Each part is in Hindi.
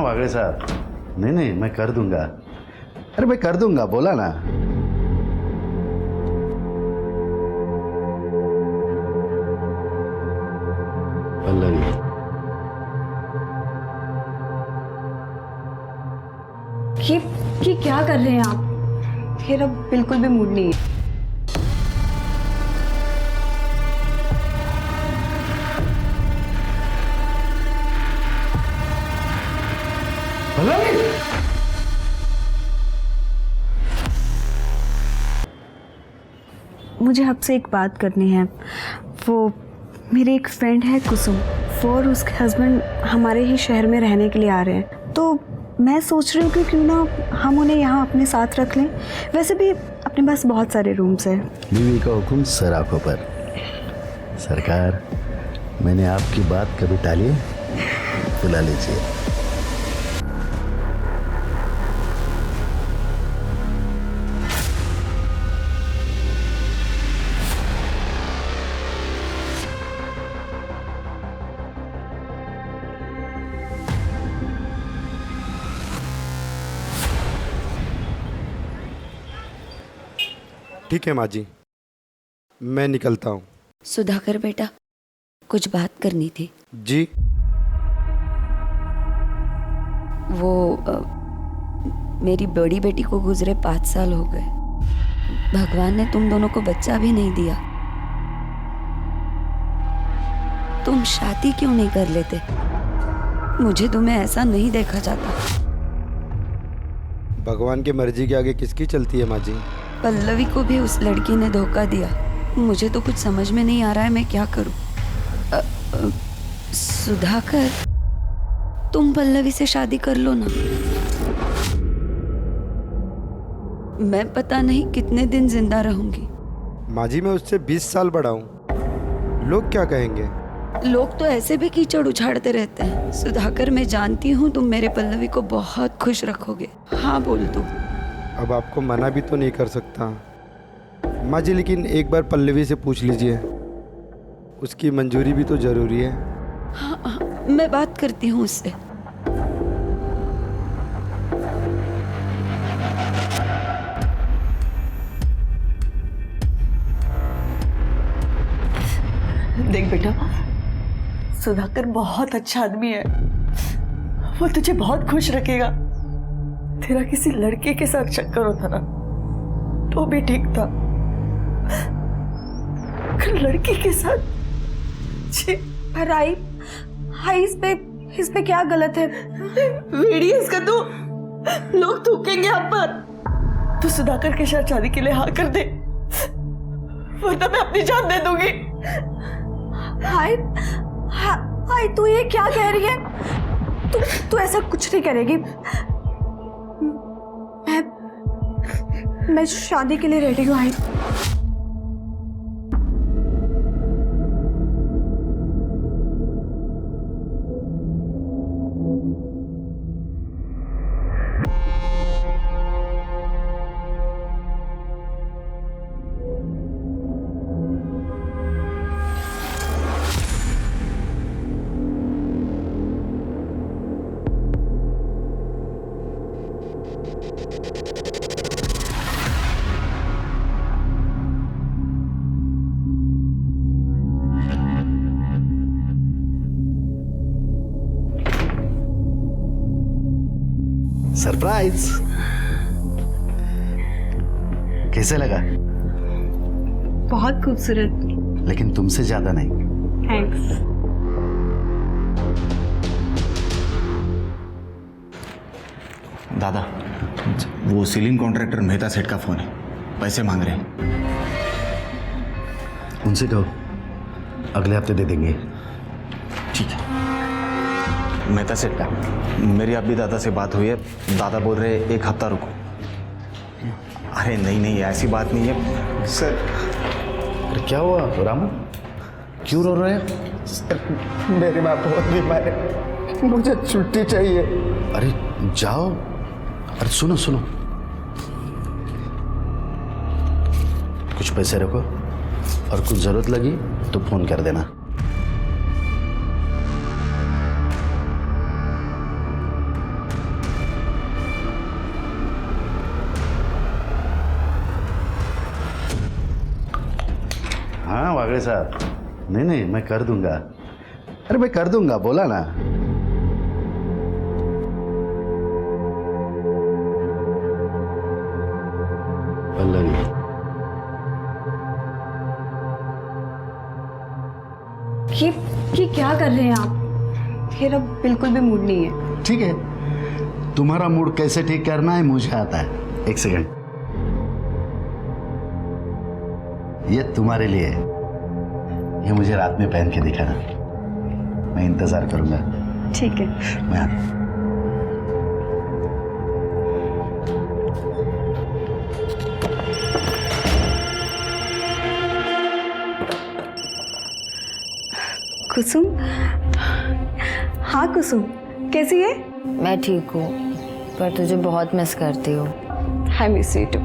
वागड़े साहब, नहीं नहीं मैं कर दूंगा। अरे मैं कर दूंगा, बोला ना। पल्लवी, ये क्या कर रहे हैं आप? मेरा बिल्कुल भी मूड नहीं है। पल्लवी, मुझे आपसे एक बात करनी है। वो मेरी एक फ्रेंड है कुसुम, वो और उसके हस्बैंड हमारे ही शहर में रहने के लिए आ रहे हैं, तो मैं सोच रही हूँ कि क्यों ना हम उन्हें यहाँ अपने साथ रख लें। वैसे भी अपने पास बहुत सारे रूम्स हैं। बीवी का हुक्म सर आंखों पर। सरकार, मैंने आपकी बात कभी टाली है? बुला लीजिए। ठीक है माँ जी, मैं निकलता हूँ। सुधाकर बेटा, कुछ बात करनी थी। जी। वो मेरी बड़ी बेटी को गुजरे 5 साल हो गए। भगवान ने तुम दोनों को बच्चा भी नहीं दिया। तुम शादी क्यों नहीं कर लेते? मुझे तुम्हें ऐसा नहीं देखा जाता। भगवान की मर्जी के आगे किसकी चलती है माँ जी? पल्लवी को भी उस लड़की ने धोखा दिया। मुझे तो कुछ समझ में नहीं आ रहा है, मैं क्या करूं। सुधाकर, तुम पल्लवी से शादी कर लो ना। मैं पता नहीं कितने दिन जिंदा रहूंगी। माँ जी, मैं उससे 20 साल बड़ा हूँ। लोग क्या कहेंगे? लोग तो ऐसे भी कीचड़ उछाड़ते रहते हैं। सुधाकर, मैं जानती हूँ तुम मेरे पल्लवी को बहुत खुश रखोगे। हाँ बोल दो। अब आपको मना भी तो नहीं कर सकता माँ जी, लेकिन एक बार पल्लवी से पूछ लीजिए, उसकी मंजूरी भी तो जरूरी है। हाँ, हाँ, मैं बात करती हूँ उससे। देख बेटा, सुधाकर बहुत अच्छा आदमी है। वो तुझे बहुत खुश रखेगा। तेरा किसी लड़के के साथ चक्कर होता ना तो भी ठीक था, लड़की के साथ पर आई इस पे क्या गलत है? वीडियोस का तो लोग थूकेंगे आप पर। तू सुधाकर के साथ शादी के लिए हाँ कर दे, वरना मैं अपनी जान दे दूंगी। हाय, तू ये क्या कह रही है? तू ऐसा कुछ नहीं करेगी। मैं शादी के लिए रेडी हूँ। आई, सरप्राइज। कैसे लगा? बहुत खूबसूरत। लेकिन तुमसे ज्यादा नहीं। थैंक्स। दादा, वो सीलिंग कॉन्ट्रैक्टर मेहता सेठ का फोन है, पैसे मांग रहे हैं। उनसे कहो अगले हफ्ते दे देंगे। ठीक है। मेहता सेठ का, मेरी अभी दादा से बात हुई है। दादा बोल रहे 1 हफ्ता रुको। अरे नहीं नहीं, ऐसी बात नहीं है सर। अरे क्या हुआ रामू, क्यों रो रहे हैं? सर, मेरी माँ बहुत बीमार है, मुझे छुट्टी चाहिए। अरे जाओ। अरे सुनो सुनो, कुछ पैसे रखो और कुछ जरूरत लगी तो फोन कर देना। हाँ वागड़े साहब, नहीं नहीं मैं कर दूंगा। अरे मैं कर दूंगा, बोला ना। पल्लवी, ये क्या कर रहे हैं आप? मेरा बिल्कुल भी मूड नहीं है। ठीक है, तुम्हारा मूड कैसे ठीक करना है मुझे आता है। एक सेकंड, ये तुम्हारे लिए है। ये मुझे रात में पहन के दिखाना, मैं इंतजार करूंगा। ठीक है। मैं आता हूं। कुसुम, हाँ कुसुम, कैसी है? मैं ठीक हूँ, पर तुझे बहुत मिस करती हूँ। I miss you too.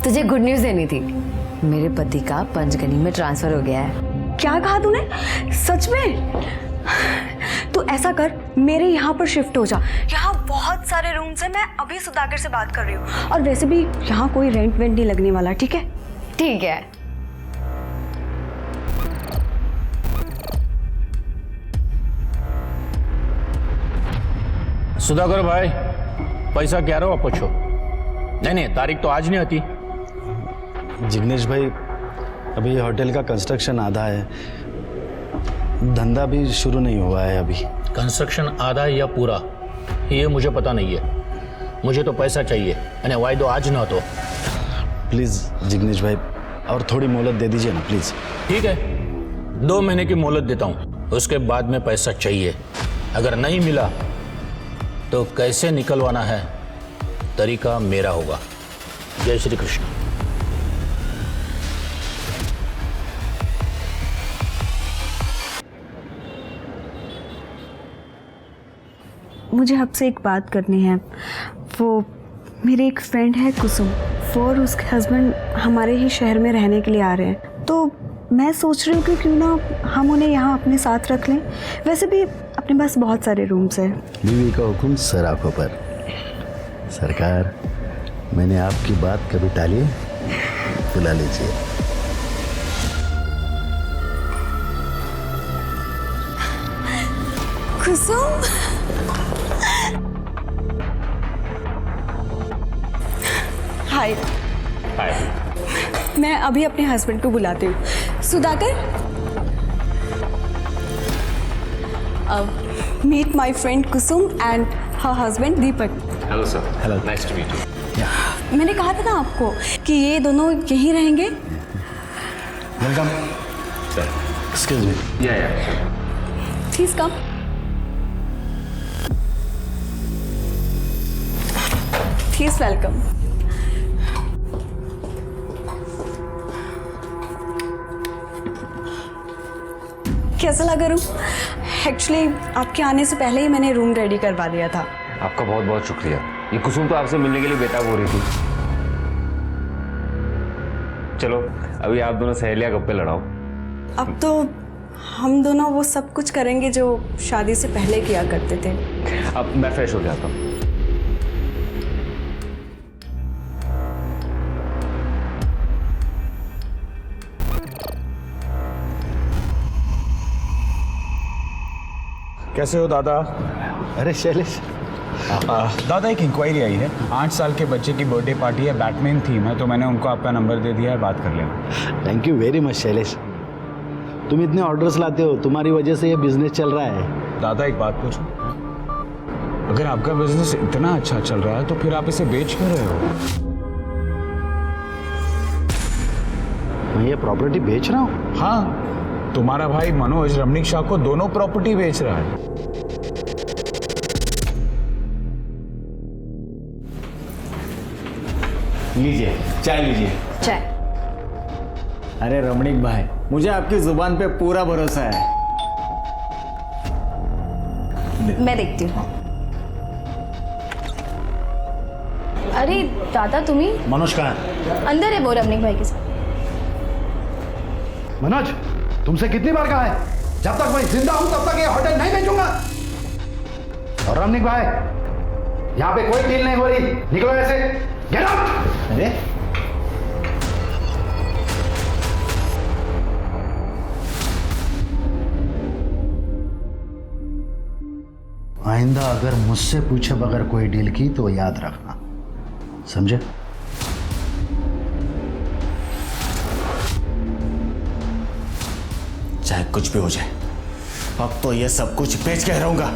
तुझे गुड न्यूज़ देनी थी, मेरे पति का पंचगनी में ट्रांसफर हो गया है। क्या कहा तूने? सच में? तू ऐसा कर, मेरे यहाँ पर शिफ्ट हो जा। यहाँ बहुत सारे रूम्स हैं, मैं अभी सुधाकर से बात कर रही हूँ। और वैसे भी यहाँ कोई रेंट वेंट नहीं लगने वाला, ठीक है? ठीक है। सुधाकर भाई, पैसा क्या रहो पूछो। नहीं नहीं, तारीख तो आज नहीं आती। जिग्नेश भाई, अभी होटल का कंस्ट्रक्शन आधा है, धंधा भी शुरू नहीं हुआ है अभी। कंस्ट्रक्शन आधा है या पूरा, ये मुझे पता नहीं है। मुझे तो पैसा चाहिए, यानी वायदो आज ना तो। प्लीज़ जिग्नेश भाई, और थोड़ी मोहलत दे दीजिए ना प्लीज़। ठीक है, 2 महीने की मोहलत देता हूँ, उसके बाद में पैसा चाहिए। अगर नहीं मिला तो कैसे निकलवाना है तरीका मेरा होगा। जय श्री कृष्ण। मुझे आपसे एक बात करनी है। वो मेरी एक फ्रेंड है कुसुम, वो और उसके हस्बैंड हमारे ही शहर में रहने के लिए आ रहे हैं। तो मैं सोच रही हूँ कि क्यों ना हम उन्हें यहाँ अपने साथ रख लें। वैसे भी अपने पास बहुत सारे रूम्स हैं। बीवी का हुक्म सर आंखों पर। सरकार, मैंने आपकी बात कभी टाली है? बुला लीजिए। कुसुम, हाय। हाय। मैं अभी अपने हस्बैंड को बुलाती हूँ। Sudhakar, meet my friend Kusum and her husband Deepak. Hello sir. Hello, nice to meet you. मैंने कहा था ना आपको कि ये दोनों यहीं रहेंगे। Welcome sir. Excuse me. या प्लीज कम। Please welcome. कैसा लगा रूम? एक्चुअली आपके आने से पहले ही मैंने रूम रेडी करवा दिया था। आपका बहुत बहुत शुक्रिया। ये कुसुम तो आपसे मिलने के लिए बेताब हो रही थी। चलो अभी आप दोनों सहेलियां गप्पे लड़ाओ। अब तो हम दोनों वो सब कुछ करेंगे जो शादी से पहले किया करते थे। अब मैं फ्रेश हो जाता हूँ। कैसे हो दादा? अरे शैलेश, दादा एक इंक्वायरी आई है। 8 साल के बच्चे की बर्थडे पार्टी है, बैटमैन थीम है, तो मैंने उनको आपका नंबर दे दिया है, बात कर लेना। Thank you very much Shailesh. तुम इतने ऑर्डर्स लाते हो, तुम्हारी वजह से ये बिजनेस चल रहा है। दादा एक बात पूछूं? अगर आपका बिजनेस इतना अच्छा चल रहा है तो फिर आप इसे बेच क्यों रहे हो? मैं ये प्रॉपर्टी बेच रहा हूँ? हाँ, तुम्हारा भाई मनोज रमणीक शाह को दोनों प्रॉपर्टी बेच रहा है। लीजिए चाय लीजिए। चाय। अरे रमणीक भाई, मुझे आपकी जुबान पे पूरा भरोसा है। मैं देखती हूँ। अरे दादा तुम्ही मनोज कहाँ है? अंदर है वो रमणीक भाई के साथ। मनोज, तुमसे कितनी बार कहा है, जब तक मैं जिंदा हूं तब तक ये होटल नहीं बेचूंगा। और रमणीक भाई, यहाँ पे कोई डील नहीं हो रही, निकलो ऐसे। Get out. अरे आइंदा अगर मुझसे पूछे बगैर कोई डील की तो याद रखना, समझे? चाहे कुछ भी हो जाए, अब तो ये सब कुछ बेच के रहूंगा।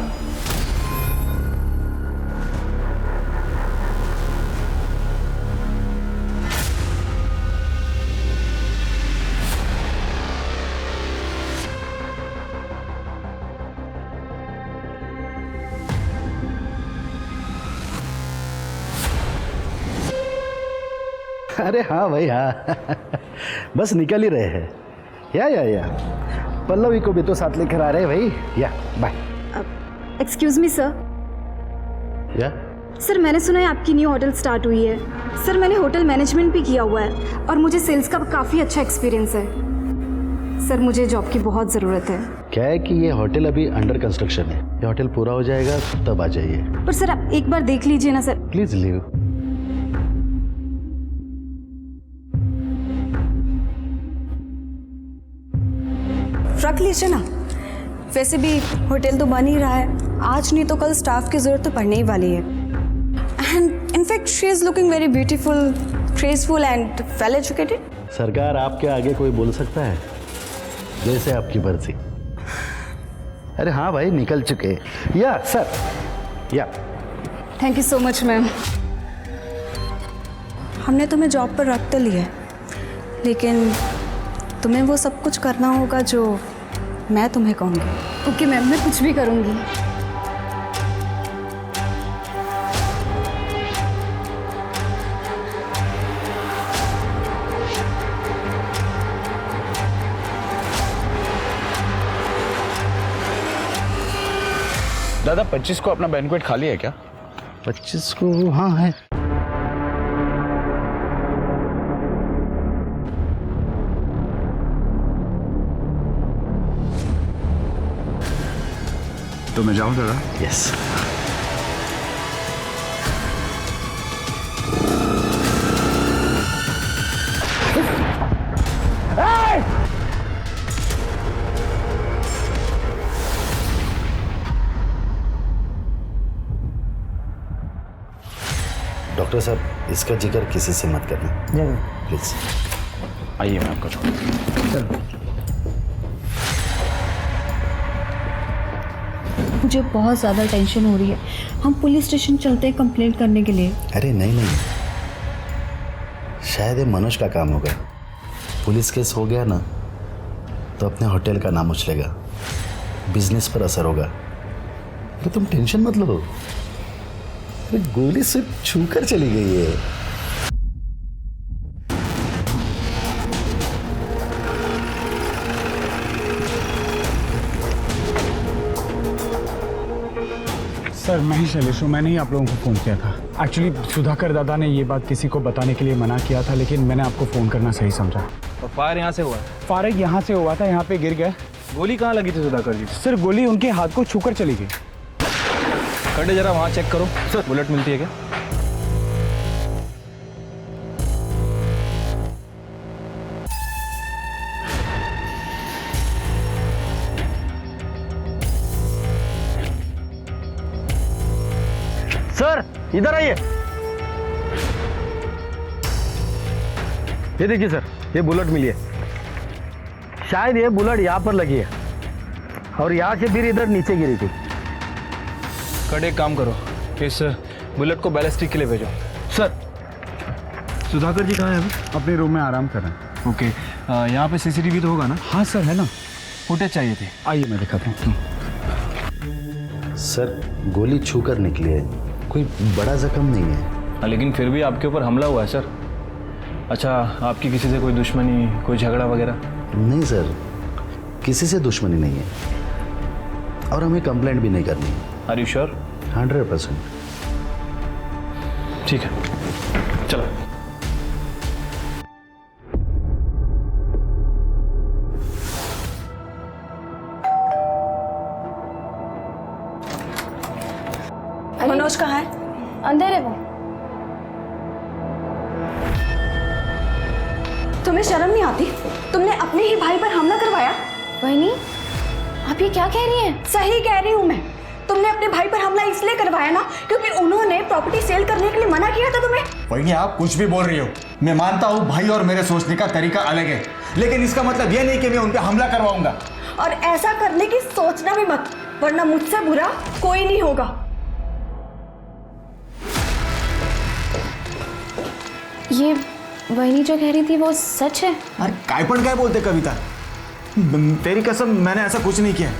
अरे हाँ भाई हाँ बस निकल ही रहे हैं। या पल्लवी को भी तो साथ लेकर आ रहे हैं भाई। या बाय। Excuse me sir. या सर मैंने सुना है आपकी न्यू होटल स्टार्ट हुई है। सर मैंने होटल मैनेजमेंट भी किया हुआ है और मुझे सेल्स का काफ़ी अच्छा एक्सपीरियंस है। सर मुझे जॉब की बहुत ज़रूरत है। क्या है कि ये होटल अभी अंडर कंस्ट्रक्शन है, ये होटल पूरा हो जाएगा तब आ जाइए। पर सर आप एक बार देख लीजिए ना सर। Please leave. रख लीजिए ना, वैसे भी होटल तो बन ही रहा है, आज नहीं तो कल स्टाफ की ज़रूरत तो पड़ने ही वाली है। And in fact she is looking very beautiful, graceful and well educated. सरकार आपके आगे कोई बोल सकता है? जैसे आपकी मर्जी। अरे हाँ भाई निकल चुके। या सर या thank you so much ma'am. हमने तुम्हें जॉब पर रख तो लिया है, लेकिन तुम्हें वो सब कुछ करना होगा जो मैं तुम्हें कहूँगी। ओके मैम, मैं कुछ भी करूँगी। दादा 25 को अपना बैंक्वेट खाली है क्या? 25 को हाँ है। तो मैं जाऊँ दादा? यस। डॉक्टर साहब इसका जिक्र किसी से मत करना प्लीज। आइए मैं आपको छोड़। मुझे बहुत ज़्यादा टेंशन हो रही है, हम पुलिस स्टेशन चलते हैं कंप्लेंट करने के लिए। अरे नहीं, शायद ये मनोज का काम होगा। पुलिस केस हो गया ना तो अपने होटल का नाम उछलेगा, बिजनेस पर असर होगा। अरे तुम टेंशन मत लो, अरे गोली सिर्फ छूकर चली गई है। सर मैं ही शैलेश हूँ, मैंने ही आप लोगों को फ़ोन किया था। एक्चुअली सुधाकर दादा ने ये बात किसी को बताने के लिए मना किया था, लेकिन मैंने आपको फ़ोन करना सही समझा। और फायर यहाँ से हुआ? फायर यहाँ से हुआ था, यहाँ पे गिर गया। गोली कहाँ लगी थी सुधाकर जी? सर गोली उनके हाथ को छूकर चली गई। खड़े जरा वहाँ चेक करो सर, बुलेट मिलती है क्या? सर इधर आइए। ये देखिए सर, ये बुलेट मिली है। शायद ये बुलेट यहाँ पर लगी है और यहाँ से फिर इधर नीचे गिरी थी। कट एक काम करो, इस बुलेट को बैलिस्टिक के लिए भेजो। सर सुधाकर जी कहाँ हैं अभी? अपने रूम में आराम कर रहे हैं। ओके, यहाँ पे सीसीटीवी तो होगा ना? हाँ सर है ना। फुटेज चाहिए थी। आइए मैं दिखाता हूँ। सर गोली छूकर निकली है, कोई बड़ा जख्म नहीं है। हाँ, लेकिन फिर भी आपके ऊपर हमला हुआ है सर। अच्छा, आपकी किसी से कोई दुश्मनी, कोई झगड़ा वगैरह? नहीं सर, किसी से दुश्मनी नहीं है और हमें कंप्लेंट भी नहीं करनी है। Are you sure? 100%। ठीक है, चलो। मनोज कहाँ है? अंदर है वो। तुम्हें शर्म नहीं आती? तुमने अपने ही भाई पर हमला करवाया। वही नहीं, आप ये क्या कह रही हैं? सही कह रही हूँ मैं। तुमने अपने भाई पर हमला इसलिए करवाया ना क्योंकि उन्होंने प्रॉपर्टी सेल करने के लिए मना किया था तुम्हें। वही आप कुछ भी बोल रही हो, मैं मानता हूँ भाई और मेरे सोचने का तरीका अलग है, लेकिन इसका मतलब यह नहीं कि मैं उन पर हमला करवाऊंगा। और ऐसा करने की सोचना भी मत, वरना मुझसे बुरा कोई नहीं होगा। ये वही जो कह रही थी वो सच है? अरे कायपन काय बोलते कविता, तेरी कसम मैंने ऐसा कुछ नहीं किया।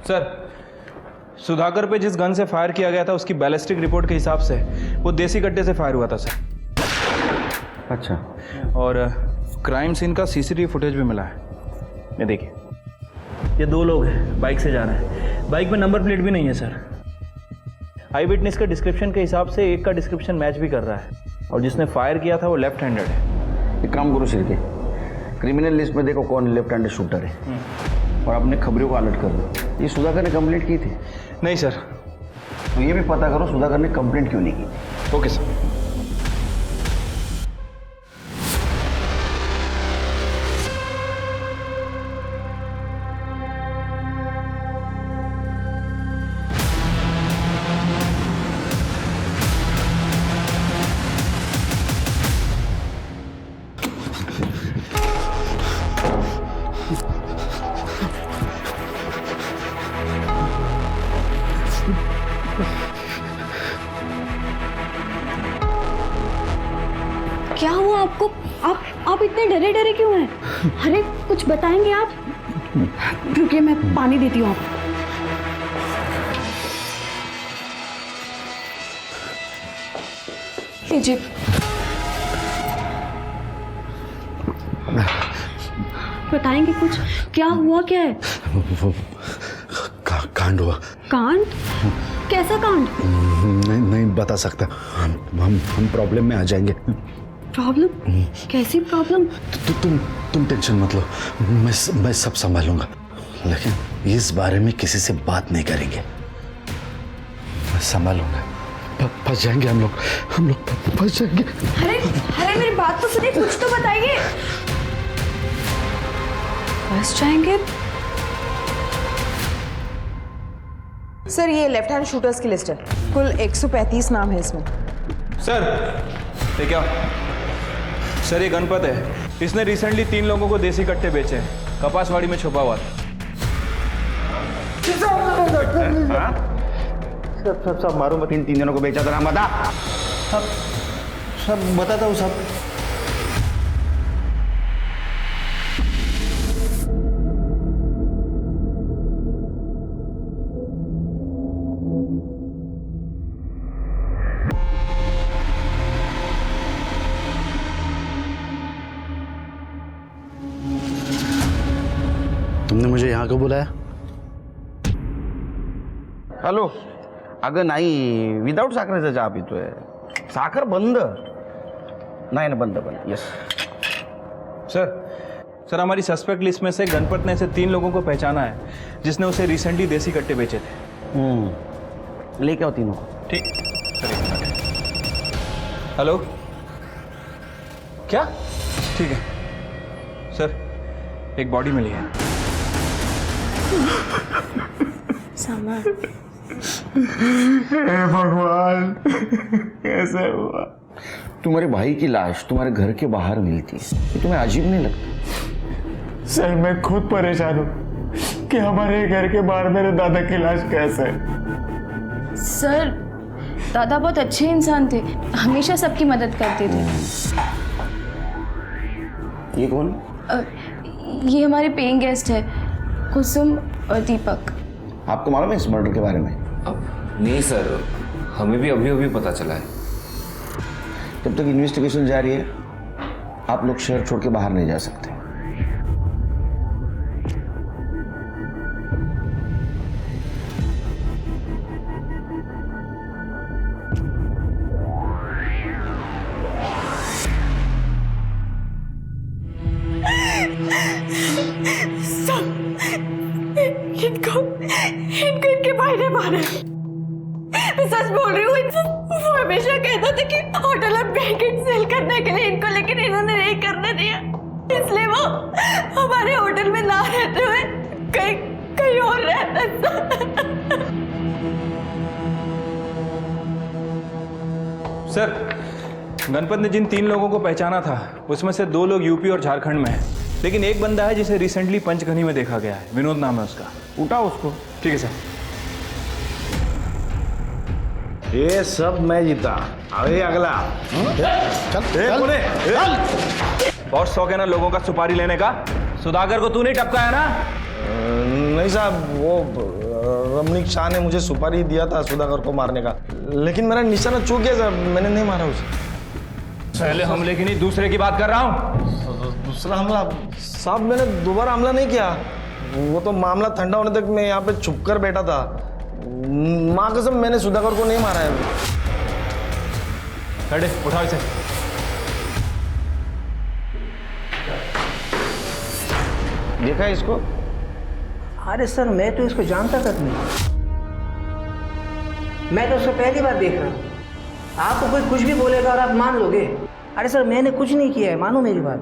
सर, सुधाकर पे जिस गन से फायर किया गया था उसकी बैलिस्टिक रिपोर्ट के हिसाब से वो देसी कट्टे से फायर हुआ था सर। अच्छा। और क्राइम सीन का सीसीटीवी फुटेज भी मिला है। ये देखिए, ये 2 लोग हैं, बाइक से जा रहे हैं, बाइक में नंबर प्लेट भी नहीं है सर। आई विटनेस के डिस्क्रिप्शन के हिसाब से एक का डिस्क्रिप्शन मैच भी कर रहा है, और जिसने फायर किया था वो लेफ्ट हैंडेड है। एक काम करो शिरके, क्रिमिनल लिस्ट में देखो कौन लेफ्ट हैंडेड शूटर है, और अपने खबरों को अलर्ट कर दो। ये सुधाकर ने कंप्लेंट की थी? नहीं सर। तो ये भी पता करो सुधाकर ने कंप्लेंट क्यों नहीं की। Okay sir. क्या हुआ आपको? आप इतने डरे डरे क्यों हैं? अरे कुछ बताएंगे आप? रुकिए, मैं पानी देती हूँ आपको। लीजिए। बताएंगे कुछ? क्या हुआ, क्या है? कांड हुआ। कांड? कैसा कांड? नहीं बता सकता। हम प्रॉब्लम में आ जाएंगे। प्रॉब्लम? कैसी प्रॉब्लम? तुम टेंशन मत लो, मैं सब संभालूंगा, लेकिन इस बारे में किसी से बात नहीं करेंगे। मैं संभालूंगा। फंस जाएंगे हम लोग फंस जाएंगे। अरे मेरी बात तो सुनिए, कुछ तो बताइए। फंस जाएंगे? सर, ये लेफ्ट हैंड शूटर्स की लिस्ट है, कुल 135 नाम है इसमें। सर ये क्या? सर ये गणपत है, इसने रिसेंटली 3 लोगों को देसी कट्टे बेचे हैं, कपासवाड़ी में छुपा हुआ था। सब मारो मत, इन 3 जनों को बेचा था ना, बता। सब बताता हूँ सब। तुमने मुझे यहाँ क्यों बुलाया? हॅलो, अगं नाही, विदाऊट साखरेचा चहा पितोय. साखर बंद. नाही ना, बंद. यस सर हमारी सस्पेक्ट लिस्ट में से गणपत ने ऐसे 3 लोगों को पहचाना है जिसने उसे रिसेंटली देसी कट्टे बेचे थे। लेके आओ तीनों को। ठीक। हेलो, क्या? ठीक है सर, एक बॉडी मिली है। हे भगवान, कैसे हुआ? तुम्हारे भाई की लाश तुम्हारे घर के बाहर मिलती है, ये तुम्हें अजीब नहीं लगता? सर मैं खुद परेशान हूँ कि हमारे घर के बाहर मेरे दादा की लाश कैसे है। सर, दादा बहुत अच्छे इंसान थे, हमेशा सबकी मदद करते थे। ये कौन? ये हमारे पेइंग गेस्ट है, कुसुम और दीपक। आपको मालूम है इस मर्डर के बारे में? नहीं सर, हमें भी अभी अभी पता चला है। जब तक इन्वेस्टिगेशन जारी है, आप लोग शहर छोड़ के बाहर नहीं जा सकते। इनको इनके भाई ने मारा। मैं सच बोल रही हूँ। वो हमेशा कहता था कि होटल में बैंकेट सेल करने के लिए इनको, लेकिन इन्होंने नहीं करने दिया, इसलिए वो हमारे होटल में ना रहते हुए कहीं और रहता सर, गणपत ने जिन 3 लोगों को पहचाना था उसमें से 2 लोग यूपी और झारखंड में हैं, लेकिन एक बंदा है जिसे रिसेंटली पंचगनी में देखा गया है। विनोद नाम है उसका। उठा उसको। ठीक है सर। ये सब मैं जीता। अरे अगला चल। बहुत शौक है ना लोगों का सुपारी लेने का। सुधाकर को तू नहीं टपकाया ना? नहीं साहब, वो रमणीक शाह ने मुझे सुपारी दिया था सुधाकर को मारने का, लेकिन मेरा निशाना चूक गया साहब, मैंने नहीं मारा उसे। पहले हमले की नहीं, दूसरे की बात कर रहा हूँ। दूसरा हमला? साहब मैंने दोबारा हमला नहीं किया, वो तो मामला ठंडा होने तक मैं यहाँ पे छुप कर बैठा था। माँ कसम मैंने सुधाकर को नहीं मारा है। अरे उठाओ इसे। देखा है इसको? अरे सर, मैं तो इसको जानता तक नहीं, मैं तो उसको पहली बार देख रहा हूँ। आपको कोई कुछ भी बोलेगा और आप मान लोगे? अरे सर, मैंने कुछ नहीं किया है, मानो मेरी बात।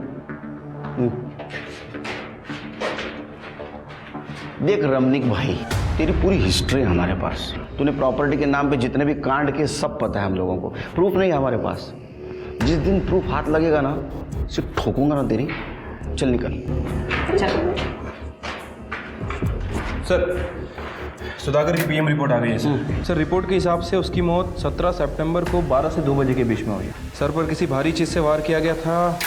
देख रमणीक भाई, तेरी पूरी हिस्ट्री है हमारे पास। तूने प्रॉपर्टी के नाम पे जितने भी कांड किए सब पता है हम लोगों को। प्रूफ नहीं है हमारे पास। जिस दिन प्रूफ हाथ लगेगा ना, सिर्फ ठोकूंगा ना तेरी। चल निकल। सर, सुधाकर की पीएम रिपोर्ट आ गई है सर। सर, रिपोर्ट के हिसाब से उसकी मौत 17 सितंबर को 12 से 2 बजे के बीच में हुई। सर पर किसी भारी चीज से वार किया गया था,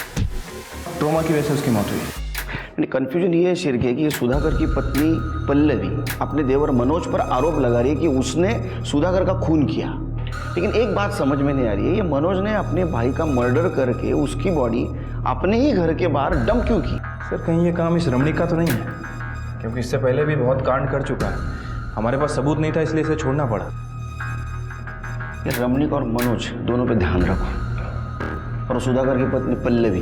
ट्रोमा की वजह से उसकी मौत हुई। कंफ्यूजन ये है शिरके कि सुधाकर की पत्नी पल्लवी अपने देवर मनोज पर आरोप लगा रही है कि उसने सुधाकर का खून किया, लेकिन एक बात समझ में नहीं आ रही है, ये मनोज ने अपने भाई का मर्डर करके उसकी बॉडी अपने ही घर के बाहर डंप क्यों की? सर, कहीं ये काम इस रमणीक का तो नहीं है? क्योंकि इससे पहले भी बहुत कांड कर चुका है। हमारे पास सबूत नहीं था, इसलिए इसे छोड़ना पड़ा। ये रमणीक और मनोज दोनों पे ध्यान रखो, और सुधाकर की पत्नी पल्लवी,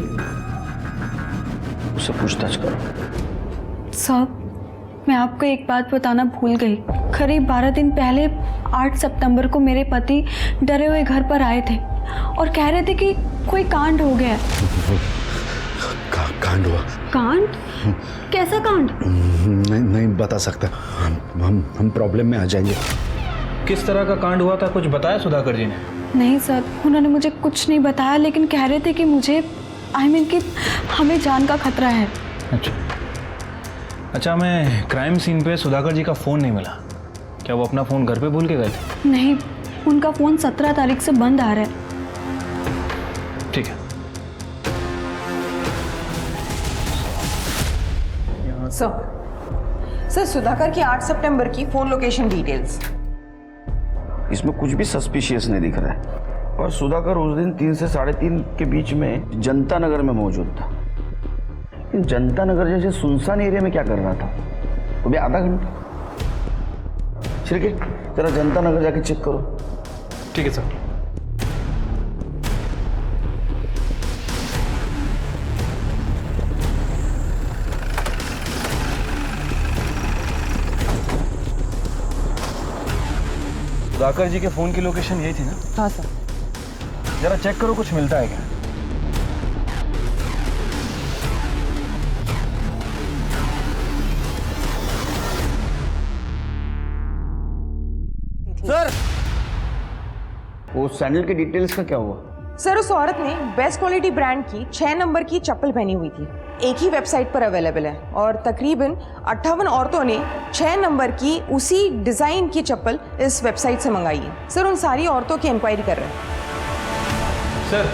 उससे पूछताछ करो। साहब, मैं आपको एक बात बताना भूल गई। करीब 12 दिन पहले 8 सितंबर को मेरे पति डरे हुए घर पर आए थे और कह रहे थे कि कोई कांड हो गया है। कांड हुआ? कांड? कैसा कांड? नहीं बता सकता, हम प्रॉब्लम में आ जाएंगे। किस तरह का कांड हुआ था, कुछ बताया सुधाकर जी ने? नहीं सर, उन्होंने मुझे कुछ नहीं बताया, लेकिन कह रहे थे कि मुझे कि हमें जान का खतरा है। अच्छा, मैं क्राइम सीन पे सुधाकर जी का फ़ोन नहीं मिला। क्या वो अपना फ़ोन घर पे भूल के गए थे? नहीं, उनका फ़ोन 17 तारीख से बंद आ रहा है। ठीक है। सर, सुधाकर की 8 सितंबर की फ़ोन लोकेशन डिटेल्स। इसमें कुछ भी सस्पिशियस नहीं दिख रहा है, और सुधाकर उस दिन 3 से 3:30 के बीच में जनता नगर में मौजूद था। लेकिन जनता नगर जैसे सुनसान एरिया में क्या कर रहा था? वो भी आधा घंटा। ठीक है, जरा जनता नगर जाके चेक करो। ठीक है सर। सुधाकर जी के फ़ोन की लोकेशन यही थी ना? हाँ सर। जरा चेक करो, कुछ मिलता है क्या? सर, वो सैंडल के डिटेल्स का क्या हुआ? सर, उस औरत ने बेस्ट क्वालिटी ब्रांड की 6 नंबर की चप्पल पहनी हुई थी। एक ही वेबसाइट पर अवेलेबल है, और तकरीबन 58 औरतों ने 6 नंबर की उसी डिज़ाइन की चप्पल इस वेबसाइट से मंगाई है। सर, उन सारी औरतों की इंक्वायरी कर रहे हैं। सर,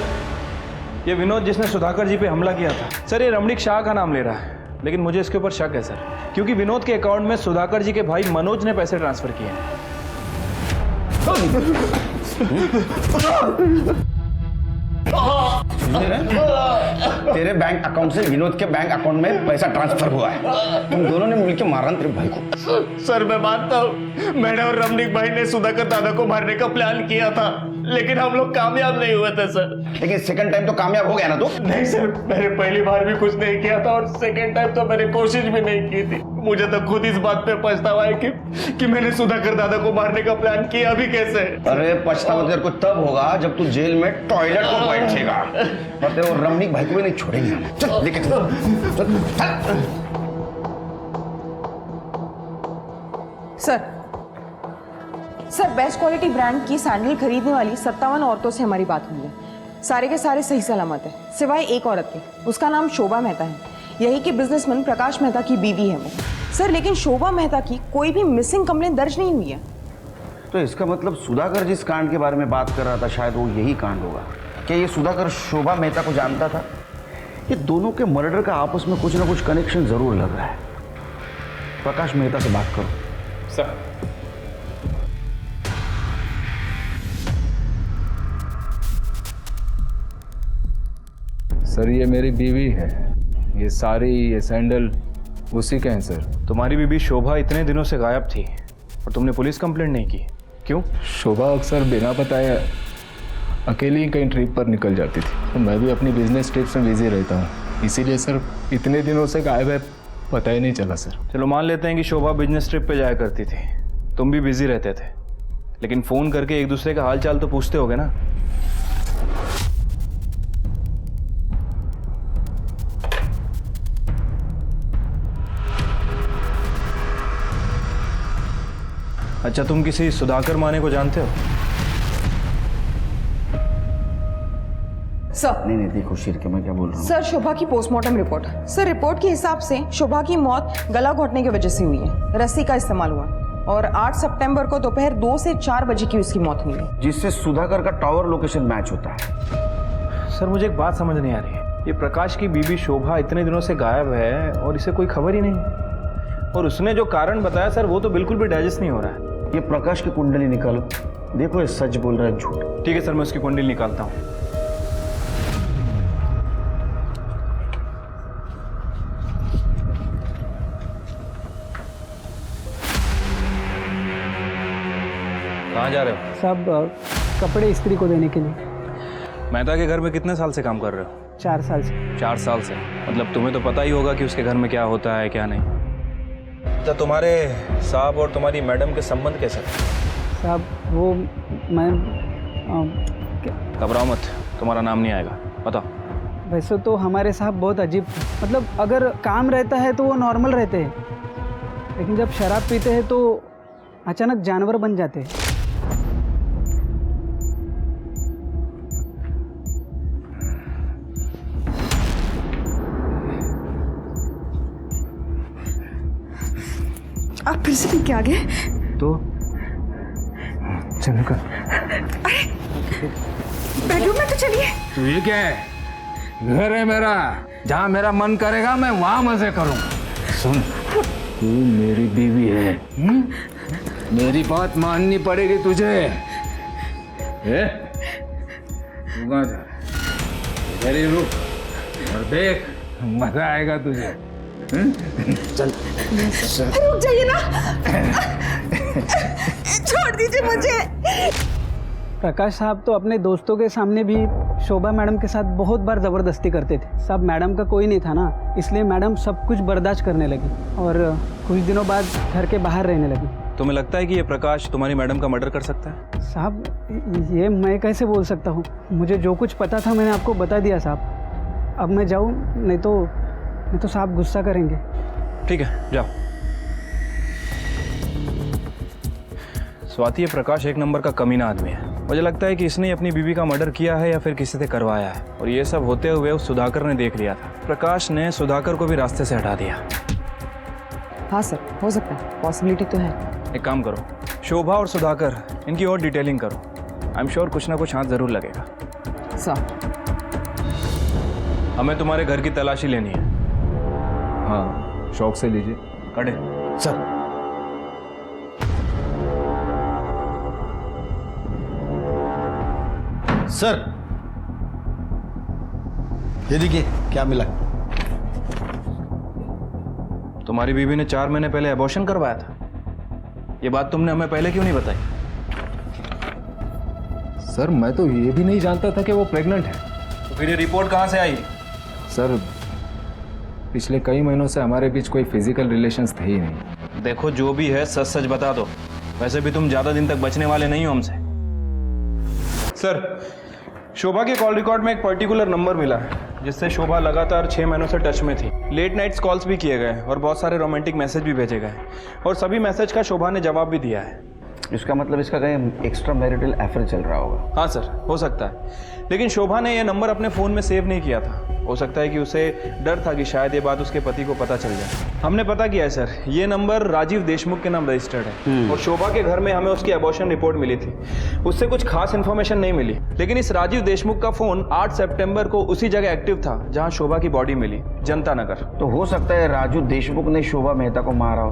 ये विनोद जिसने सुधाकर जी पे हमला किया था, सर ये रमणीक शाह का नाम ले रहा है, लेकिन मुझे इसके ऊपर शक है सर, क्योंकि विनोद के अकाउंट में सुधाकर जी के भाई मनोज ने पैसे ट्रांसफर किए हैं। तेरे बैंक अकाउंट से विनोद के बैंक अकाउंट में पैसा ट्रांसफर हुआ है। तुम दोनों ने मिलकर मारा तेरे भाई को। सर, मैं मानता हूँ मैंने और रमणीक भाई ने सुधाकर दादा को मारने का प्लान किया था, लेकिन हम लोग कामयाब नहीं हुए थे सर। लेकिन सेकंड टाइम तो कामयाब हो गया ना तू? नहीं सर, मैंने पहली बार भी कुछ नहीं किया था, और सेकंड टाइम तो मैंने कोशिश भी नहीं की थी। मुझे तो खुद इस बात पे पछतावा है कि मैंने सुधाकर दादा को मारने का प्लान किया भी कैसे। अरे पछतावा तेरे को तब होगा जब तू जेल में टॉयलेट को बैठेगा, और तेरे रमणीक भाई को भी नहीं छोड़ेंगे हम। चल लेके चल। सर बेस्ट क्वालिटी ब्रांड की सैंडल खरीदने वाली 57 औरतों से हमारी बात हुई है। सारे के सारे सही सलामत है, सिवाय एक औरत के। उसका नाम शोभा मेहता है, यही के बिजनेसमैन प्रकाश मेहता की बीवी है वो। सर लेकिन शोभा मेहता की कोई भी मिसिंग कंप्लेंट दर्ज नहीं हुई है। तो इसका मतलब सुधाकर जिस कांड के बारे में बात कर रहा था शायद वो यही कांड होगा। क्या ये सुधाकर शोभा मेहता को जानता था? ये दोनों के मर्डर का आपस में कुछ ना कुछ कनेक्शन जरूर लग रहा है। प्रकाश मेहता से बात करो। सर ये मेरी बीवी है, ये साड़ी ये सैंडल उसी के हैं सर। तुम्हारी बीबी शोभा इतने दिनों से गायब थी और तुमने पुलिस कंप्लेंट नहीं की, क्यों? शोभा अक्सर बिना बताए अकेली ही कहीं ट्रिप पर निकल जाती थी, तो मैं भी अपनी बिजनेस ट्रिप्स में बिजी रहता हूँ, इसीलिए सर इतने दिनों से गायब है, पता ही नहीं चला सर। चलो मान लेते हैं कि शोभा बिजनेस ट्रिप पे जाया करती थी, तुम भी बिजी रहते थे, लेकिन फ़ोन करके एक दूसरे का हाल चाल तो पूछते होगे ना? अच्छा, तुम किसी सुधाकर माने को जानते हो? सर नहीं देखो शिरके, मैं क्या बोल रहा हूँ। सर शोभा की पोस्टमार्टम रिपोर्ट। सर रिपोर्ट के हिसाब से शोभा की मौत गला घोटने की वजह से हुई है, रस्सी का इस्तेमाल हुआ और 8 सितंबर को दोपहर 2 से 4 बजे की उसकी मौत हुई है, जिससे सुधाकर का टावर लोकेशन मैच होता है। सर मुझे एक बात समझ नहीं आ रही है, ये प्रकाश की बीबी शोभा इतने दिनों से गायब है और इसे कोई खबर ही नहीं, और उसने जो कारण बताया सर वो तो बिल्कुल भी डाइजेस्ट नहीं हो रहा है। ये प्रकाश की कुंडली निकालो, देखो ये सच बोल रहा है झूठ। ठीक है सर, मैं उसकी कुंडली निकालता हूँ। कहाँ जा रहे हो? सब कपड़े इस्त्री को देने के लिए। मेहता के घर में कितने साल से काम कर रहे हो? 4 साल से। 4 साल से, मतलब तुम्हें तो पता ही होगा कि उसके घर में क्या होता है क्या नहीं। तो तुम्हारे साहब और तुम्हारी मैडम के संबंध कैसे? साहब वो मैं घबराओ मत, तुम्हारा नाम नहीं आएगा, बताओ। वैसे तो हमारे साहब बहुत अजीब, मतलब अगर काम रहता है तो वो नॉर्मल रहते हैं, लेकिन जब शराब पीते हैं तो अचानक जानवर बन जाते हैं। आप फिर से क्या गए? तो चलो कर। अरे बेडरूम में तो चलिए। तो ये क्या है? घर है मेरा, जहाँ मेरा मन करेगा मैं वहाँ मजे करूँ। सुन, तू मेरी बीवी है, मेरी बात माननी पड़ेगी तुझे। तू कहाँ जा? इधर ही रुक और देख, मजा आएगा तुझे। चल रुक जाइए ना, छोड़ दीजिए मुझे। प्रकाश साहब तो अपने दोस्तों के सामने भी शोभा मैडम के साथ बहुत बार ज़बरदस्ती करते थे। सब मैडम का कोई नहीं था ना, इसलिए मैडम सब कुछ बर्दाश्त करने लगी और कुछ दिनों बाद घर के बाहर रहने लगी। तुम्हें लगता है कि ये प्रकाश तुम्हारी मैडम का मर्डर कर सकता है? साहब ये मैं कैसे बोल सकता हूँ, मुझे जो कुछ पता था मैंने आपको बता दिया साहब। अब मैं जाऊँ, नहीं तो साहब गुस्सा करेंगे। ठीक है जाओ। स्वाति, ये प्रकाश एक नंबर का कमीना आदमी है। मुझे लगता है कि इसने अपनी बीवी का मर्डर किया है या फिर किसी से करवाया है, और ये सब होते हुए उस सुधाकर ने देख लिया था। प्रकाश ने सुधाकर को भी रास्ते से हटा दिया। हाँ सर, हो सकता है, पॉसिबिलिटी तो है। एक काम करो, शोभा और सुधाकर इनकी और डिटेलिंग करो। आई एम श्योर कुछ ना कुछ हाथ जरूर लगेगा। सर हमें तुम्हारे घर की तलाशी लेनी है। हाँ, शौक से लीजिए। कड़े सर। सर ये देखिए क्या मिला। तुम्हारी बीवी ने 4 महीने पहले अबॉर्शन करवाया था। ये बात तुमने हमें पहले क्यों नहीं बताई? सर मैं तो ये भी नहीं जानता था कि वो प्रेग्नेंट है। तो फिर ये रिपोर्ट कहाँ से आई? सर पिछले कई महीनों से हमारे बीच कोई फिजिकल रिलेशंस थे ही नहीं। देखो जो भी है सच सच बता दो, वैसे भी तुम ज्यादा दिन तक बचने वाले नहीं हो हमसे। सर, शोभा के कॉल रिकॉर्ड में एक पर्टिकुलर नंबर मिला है जिससे शोभा लगातार 6 महीनों से टच में थी। लेट नाइट्स कॉल्स भी किए गए और बहुत सारे रोमांटिक मैसेज भी भेजे गए और सभी मैसेज का शोभा ने जवाब भी दिया है। इसका मतलब इसका कहीं एक्स्ट्रा मैरिटल अफेयर चल रहा होगा। हाँ सर, हो सकता है, लेकिन शोभा ने यह नंबर अपने फ़ोन में सेव नहीं किया था। हो सकता है कि उसे डर था कि शायद ये बात उसके पति को पता चल जाए। हमने पता किया है सर, ये नंबर राजीव देशमुख के नाम रजिस्टर्ड है और शोभा के घर में हमें उसकी अबॉर्शन रिपोर्ट मिली थी। उससे कुछ खास इन्फॉर्मेशन नहीं मिली, लेकिन इस राजीव देशमुख का फ़ोन 8 सितंबर को उसी जगह एक्टिव था जहाँ शोभा की बॉडी मिली, जनता नगर। तो हो सकता है राजू देशमुख ने शोभा मेहता को मारा हो।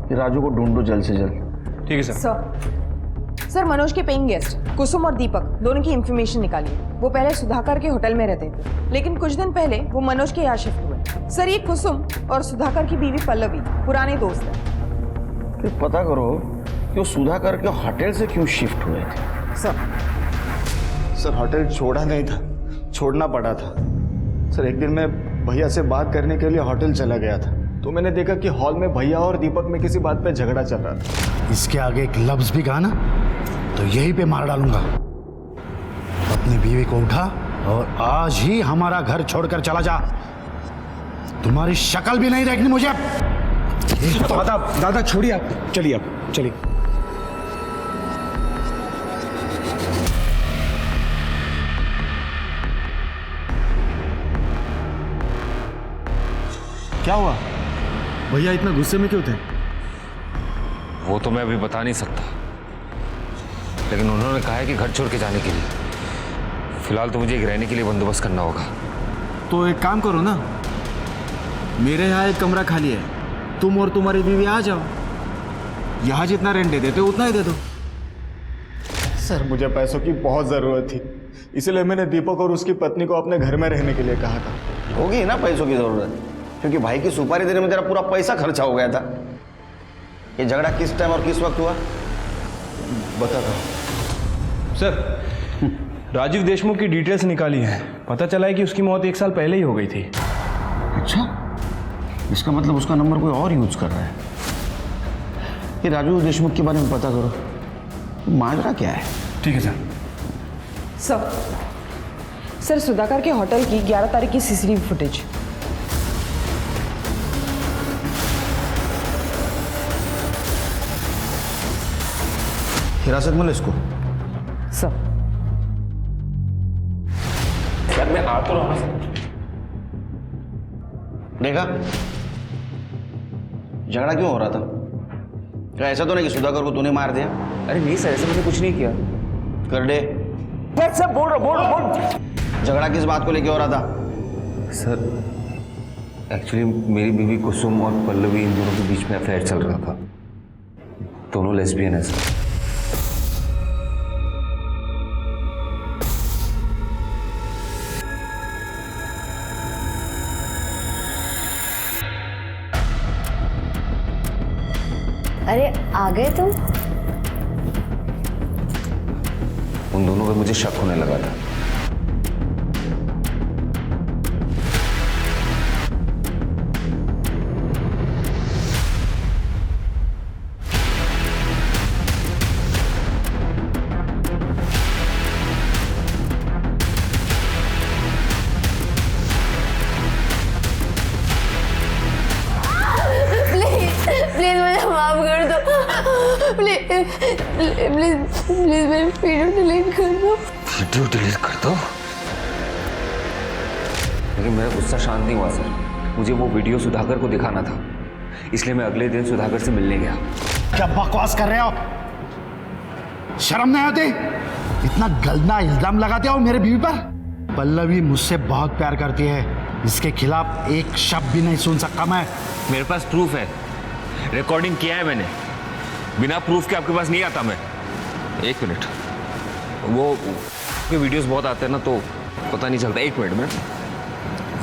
कि राजू को ढूंढो जल्द से जल्द। ठीक है सर। सर, मनोज के पेइंग गेस्ट कुसुम और दीपक दोनों की इंफॉर्मेशन निकाली। वो पहले सुधाकर के होटल में रहते थे, लेकिन कुछ दिन पहले वो मनोज के यहाँ शिफ्ट हुए। सर, ये कुसुम और सुधाकर की बीवी पल्लवी पुराने दोस्त हैं। फिर पता करो कि वो सुधाकर के होटल से क्यों शिफ्ट हुए थे। सर होटल छोड़ा नहीं था, छोड़ना पड़ा था। सर एक दिन मैं भैया से बात करने के लिए होटल चला गया था, तो मैंने देखा कि हॉल में भैया और दीपक में किसी बात पे झगड़ा चल रहा था। इसके आगे एक लफ्ज भी कहा ना तो यहीं पे मार डालूंगा। अपनी बीवी को उठा और आज ही हमारा घर छोड़कर चला जा। तुम्हारी शक्ल भी नहीं देखनी मुझे। दादा दादा छोड़िए आप, चलिए आप चलिए। क्या हुआ भैया, इतना गुस्से में क्यों थे? वो तो मैं अभी बता नहीं सकता, लेकिन उन्होंने कहा है कि घर छोड़ के जाने के लिए। फिलहाल तो मुझे एक रहने के लिए बंदोबस्त करना होगा। तो एक काम करो ना, मेरे यहाँ एक कमरा खाली है, तुम और तुम्हारी बीवी आ जाओ। यहाँ जितना रेंट दे देते हो उतना ही दे दो। सर मुझे पैसों की बहुत ज़रूरत थी, इसलिए मैंने दीपक और उसकी पत्नी को अपने घर में रहने के लिए कहा था। होगी ना पैसों की ज़रूरत, क्योंकि भाई की सुपारी देने में तेरा पूरा पैसा खर्चा हो गया था। ये झगड़ा किस टाइम और किस वक्त हुआ बता दो। सर, राजीव देशमुख की डिटेल्स निकाली है, पता चला है कि उसकी मौत 1 साल पहले ही हो गई थी। अच्छा, इसका मतलब उसका नंबर कोई और यूज कर रहा है। ये राजीव देशमुख के बारे में पता करो, माजरा क्या है। ठीक है सर। सर, सुधाकर के होटल की 11 तारीख की सीसीटीवी फुटेज। हिरासत में लो इसको। सर मैं आ तो रहा हूं। देखा झगड़ा क्यों हो रहा था? क्या ऐसा तो नहीं कि सुधाकर को तूने मार दिया? अरे नहीं सर, ऐसा मैंने कुछ नहीं किया। कर दे। सर बोल। झगड़ा किस बात को लेके हो रहा था? सर एक्चुअली मेरी बीवी कुसुम और पल्लवी, इन दोनों के बीच में अफेयर चल रहा था। दोनों लेस्बियन है सर। अरे आ गए तुम? उन दोनों पे मुझे शक होने लगा था। प्लीज मुझे माफ कर दो। प्लीज मेरी वीडियो डिलीट कर दो। वीडियो डिलीट कर दो? लेकिन मेरा गुस्सा शांत नहीं हुआ सर। मुझे वो वीडियो सुधाकर को दिखाना था, इसलिए मैं अगले दिन सुधाकर से मिलने गया। क्या बकवास कर रहे हो? शर्म नहीं आती? इतना गंदा इल्जाम लगाते हो मेरे बीवी पर। पल्लवी मुझसे बहुत प्यार करती है, इसके खिलाफ एक शब्द भी नहीं सुन सकता मैं। मेरे पास प्रूफ है, रिकॉर्डिंग किया है मैंने। बिना प्रूफ के आपके पास नहीं आता मैं। एक मिनट, वो वीडियोस बहुत आते हैं ना, तो पता नहीं चलता। एक मिनट में।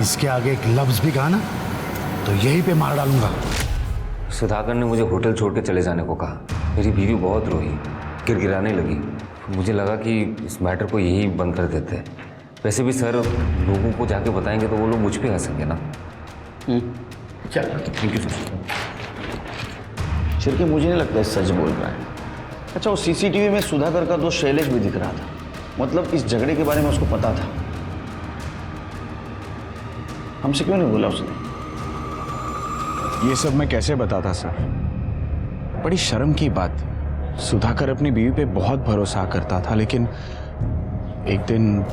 इसके आगे एक लफ्ज भी कहा ना तो यहीं पे मार डालूंगा। सुधाकर ने मुझे होटल छोड़ के चले जाने को कहा। मेरी बीवी बहुत रोई, गिड़गिड़ाने लगी। मुझे लगा कि इस मैटर को यही बंद कर देते हैं। वैसे भी सर, लोगों को जाके बताएंगे तो वो लोग मुझ पे हंसेंगे ना। चल, थैंक यू सर। छिड़के मुझे नहीं लगता सच बोल रहा है। अच्छा, वो सीसीटीवी में सुधाकर का दोस्त शैलेश भी दिख रहा था, मतलब इस झगड़े के बारे में उसको पता था। हमसे क्यों नहीं बोला उसने? ये सब मैं कैसे बताता सर? बड़ी शर्म की बात। सुधाकर अपनी बीवी पे बहुत भरोसा करता था, लेकिन एक दिन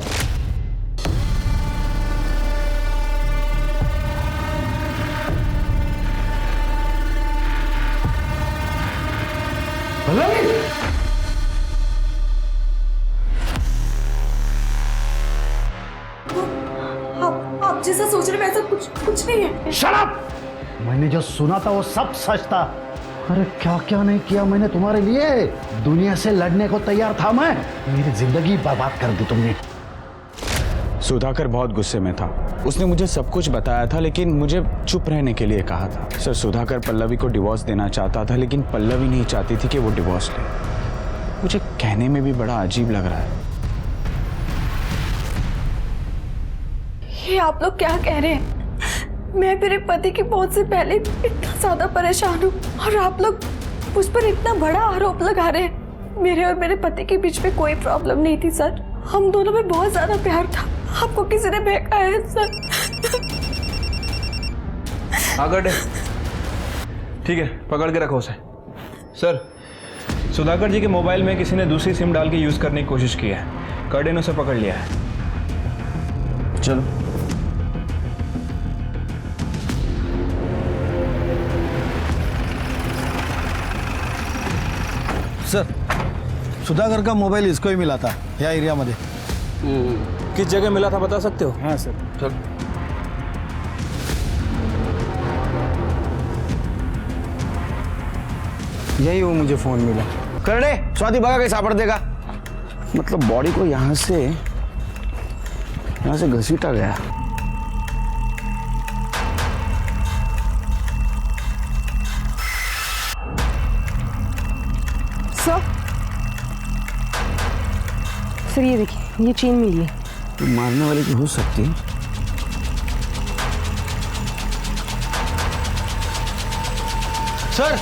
आप जैसा सोच रहे वैसा कुछ नहीं है। शराब! मैंने जो सुना था वो सब सच था। अरे क्या क्या नहीं किया मैंने तुम्हारे लिए। दुनिया से लड़ने को तैयार था मैं। मेरी जिंदगी बर्बाद कर दी तुमने। सुधाकर बहुत गुस्से में था। उसने मुझे सब कुछ बताया था, लेकिन मुझे चुप रहने के लिए कहा था। सर, सुधाकर पल्लवी को डिवोर्स देना चाहता था, लेकिन पल्लवी नहीं चाहती थी कि वो डिवोर्स ले। मुझे कहने में भी बड़ा अजीब लग रहा है। ये आप लोग क्या कह रहे हैं? मैं मेरे पति की मौत से पहले इतना ज्यादा परेशान हूँ और आप लोग मुझ पर इतना बड़ा आरोप लगा रहे हैं। मेरे और मेरे पति के बीच में कोई प्रॉब्लम नहीं थी सर। हम दोनों में बहुत ज्यादा प्यार था। आपको किसी ने बहकाया है सर। आगे ठीक है, पकड़ के रखो उसे। सर, सुधाकर जी के मोबाइल में किसी ने दूसरी सिम डाल के यूज करने की कोशिश की है। कर्डे ने उसे पकड़ लिया है। चलो। सर, सुधाकर का मोबाइल इसको ही मिला था या एरिया मध्ये। किस जगह मिला था बता सकते हो? हाँ सर। चल। यही वो मुझे फोन मिला। करने स्वाति भगा के सापड़ देगा। मतलब बॉडी को यहाँ से घसीटा गया। सर ये देखिए, ये चेन मिली है। तो मारने वाले की हो सकती है। सर,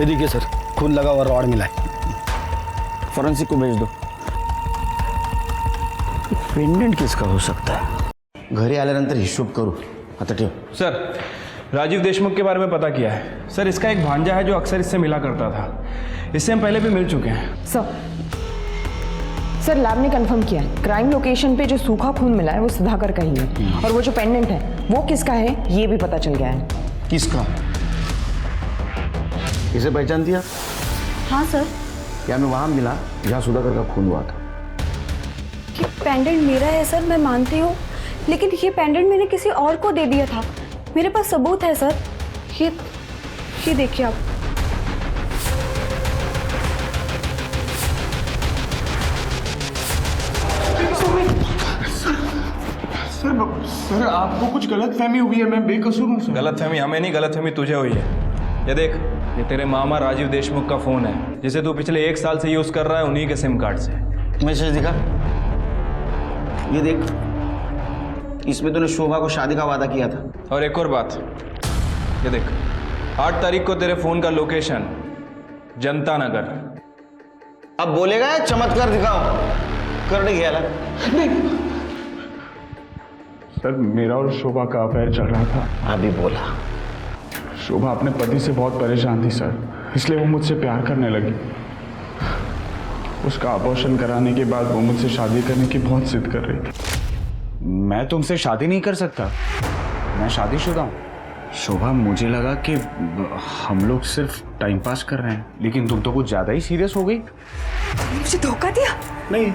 ये देखिए सर, खून लगा हुआ रॉड मिला है। फॉरेंसिक को भेज दो। पेंडेंट किसका हो सकता है? घरी आल्यानंतर हिशोब करू। आता ठेव। सर, राजीव देशमुख के बारे में पता किया है। सर, इसका एक भांजा है जो अक्सर इससे मिला करता था। इससे हम पहले भी मिल चुके हैं। सर लैब ने कंफर्म किया है, क्राइम लोकेशन पे जो सूखा खून मिला है वो सुधाकर का ही है। और वो जो पेंडेंट है वो किसका है ये भी पता चल गया है। किसका? इसे पहचानती है? हाँ सर। क्या मैं वहां मिला जहाँ सुधाकर का खून हुआ था? ये पेंडेंट मेरा है सर, मैं मानती हूँ, लेकिन ये पेंडेंट मैंने किसी और को दे दिया था। मेरे पास सबूत है सर। ये देखिए आप। सर आपको कुछ गलतफहमी हुई है, मैं बेकसूर हूँ सर। गलतफहमी हमें नहीं, गलतफहमी तुझे हुई है। ये देख, ये तेरे मामा राजीव देशमुख का फोन है जिसे तू पिछले 1 साल से यूज कर रहा है, उन्हीं के सिम कार्ड से। मैसेज दिखा। ये देख, इसमें तूने शोभा को शादी का वादा किया था। और एक और बात, ये देख, 8 तारीख को तेरे फोन का लोकेशन जनता नगर। अब बोलेगा या चमत्कार दिखाओ? कर गया नहीं सर, मेरा और शोभा का अफेयर चल रहा था। अभी बोला। शोभा अपने पति से बहुत परेशान थी सर, इसलिए वो मुझसे प्यार करने लगी। उसका अबॉर्शन कराने के बाद वो मुझसे शादी करने की बहुत जिद कर रही थी। मैं तुमसे शादी नहीं कर सकता, मैं शादीशुदा हूँ। शोभा, मुझे लगा कि हम लोग सिर्फ टाइम पास कर रहे हैं, लेकिन तुम तो कुछ ज्यादा ही सीरियस हो गई। मुझे धोखा दिया? नहीं।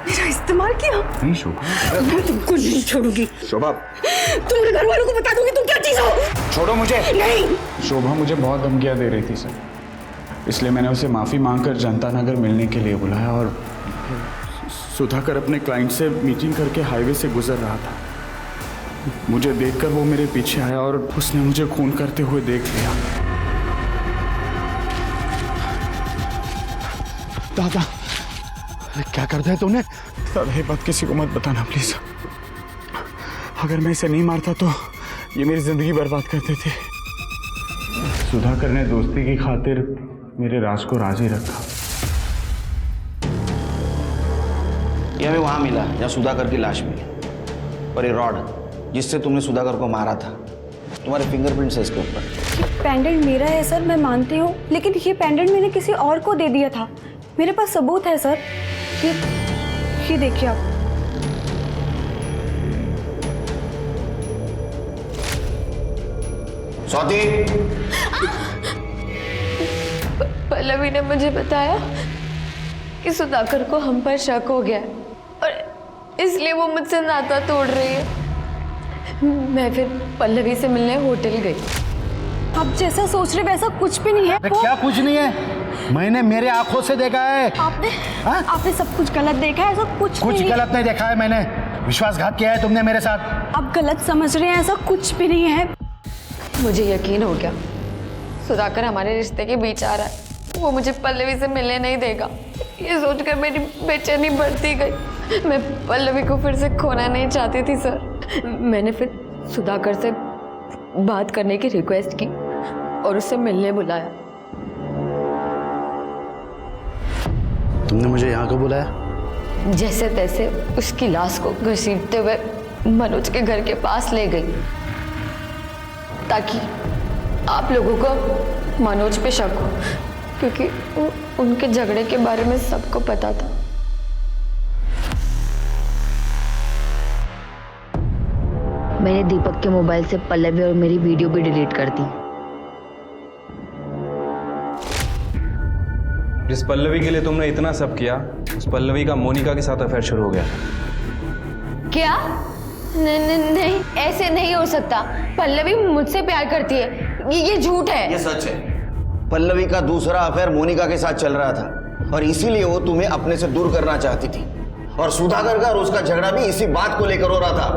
मेरा इस्तेमाल किया? नहीं शोभा, मैं तुमको नहीं छोड़ूंगी। शोभा, तुम्हारे घर वालों को बता दूंगी तुम क्या चीज हो। छोड़ो मुझे। नहीं। शोभा मुझे बहुत धमकियां दे रही थी सर, इसलिए मैंने उसे माफ़ी मांगकर जनता नगर मिलने के लिए बुलाया। और सुधाकर अपने क्लाइंट से मीटिंग करके हाईवे से गुजर रहा था। मुझे देखकर वो मेरे पीछे आया और उसने मुझे खून करते हुए देख लिया। दादा, क्या कर दिया तूने? दादा, ये बात किसी को मत बताना प्लीज। अगर मैं इसे नहीं मारता तो ये मेरी जिंदगी बर्बाद कर देते। सुधाकर ने दोस्ती की खातिर मेरे राज को राज ही रखा। ये हमें वहां मिला जहाँ सुधाकर की लाश मिली। और ये रॉड जिससे तुमने सुधाकर को मारा था, तुम्हारे फिंगरप्रिंट्स है इसके ऊपर। ये पेंडेंट मेरा है सर, मैं मानती हूँ, लेकिन ये पेंडेंट मैंने किसी और को दे दिया था। मेरे पास सबूत है सर। ये देखिए आप। स्वाति, पल्लवी ने मुझे बताया कि सुधाकर को हम पर शक हो गया है और इसलिए वो मुझसे नाता तोड़ रही है। मैं फिर पल्लवी से मिलने होटल गई। आप जैसा सोच रहे वैसा कुछ भी नहीं है। क्या कुछ नहीं है? मैंने मेरे आंखों से देखा है। आपने सब कुछ गलत देखा है, ऐसा कुछ नहीं गलत नहीं देखा है मैंने। विश्वासघात किया है तुमने मेरे साथ। आप गलत समझ रहे हैं, ऐसा कुछ भी नहीं है। मुझे यकीन हो गया सुधाकर हमारे रिश्ते के बीच आ रहा है। वो मुझे पल्लवी से मिलने नहीं देगा। ये सोचकर मेरी बेचैनी बढ़ती गई। मैं पल्लवी को फिर से खोना नहीं चाहती थी सर। मैंने फिर सुधाकर से बात करने की रिक्वेस्ट की और उससे मिलने बुलाया। तुमने मुझे यहाँ क्यों बुलाया? जैसे तैसे उसकी लाश को घसीटते हुए मनोज के घर के पास ले गई ताकि आप लोगों को मनोज पे शक हो, क्योंकि उनके झगड़े के बारे में सबको पता था। मैंने दीपक के मोबाइल से पल्लवी और मेरी वीडियो भी डिलीट कर दी। जिस पल्लवी के लिए तुमने इतना सब किया, उस पल्लवी का मोनिका के साथ अफेयर शुरू हो गया। क्या? नहीं, ऐसे नहीं हो सकता। पल्लवी मुझसे प्यार करती है। ये झूठ है। ये सच है। पल्लवी का दूसरा अफेयर मोनिका के साथ चल रहा था और इसीलिए वो तुम्हें अपने से दूर करना चाहती थी। और सुधाकर का और उसका झगड़ा भी इसी बात को लेकर हो रहा था।